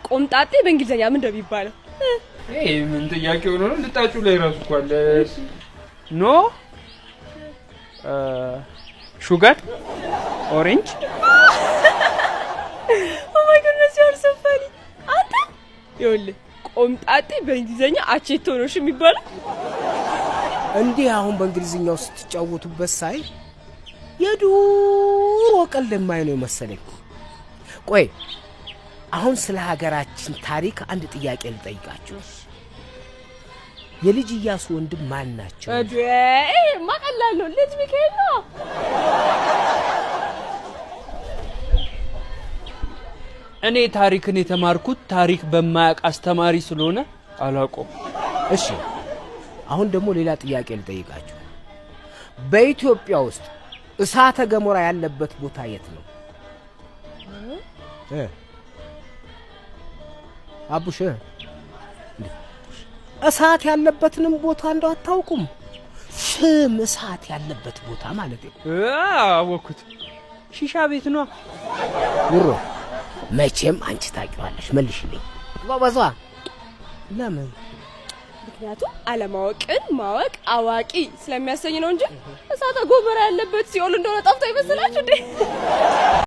ቆምጣጤ በእንግሊዘኛ ምን እንደሚባለው? ምን ጥያቄ ሆኖ ነው? ልጣጩ ላይ ራሱ ቋለ ኖ ሹጋር ኦሬንጅ ኦ ማይ ጎድነስ ዩ አር ሶ ፋኒ አንተ ይኸውልህ ቆምጣጤ በእንግሊዘኛ አቼቶ ነው የሚባለው እንዴ አሁን በእንግሊዘኛው ስትጫወቱበት ሳይ የዱሮ ቀልድ የማይነው መሰለኝ ቆይ አሁን ስለ ሀገራችን ታሪክ አንድ ጥያቄ ልጠይቃችሁ የልጅ ኢያሱ ወንድም ማን ናቸው ማቀላለው ልጅ ሚካኤል ነው እኔ ታሪክን የተማርኩት ታሪክ በማያቅ አስተማሪ ስለሆነ አላቆም እሺ አሁን ደግሞ ሌላ ጥያቄ ልጠይቃችሁ በኢትዮጵያ ውስጥ እሳተ ገሞራ ያለበት ቦታ የት ነው አቡሽ እሳት ያለበትንም ቦታ እንደው አታውቁም ፍም እሳት ያለበት ቦታ ማለት ነው አወኩት ሺሻ ቤት ነው ጉሮ መቼም አንቺ ታውቂዋለሽ መልሽልኝ ባባዟ ለምን ምክንያቱም አለማወቅን ማወቅ አዋቂ ስለሚያሰኝ ነው እንጂ እሳተ ገሞራ ያለበት ሲኦል እንደሆነ ጠፍቶ ይመስላችሁ እንዴ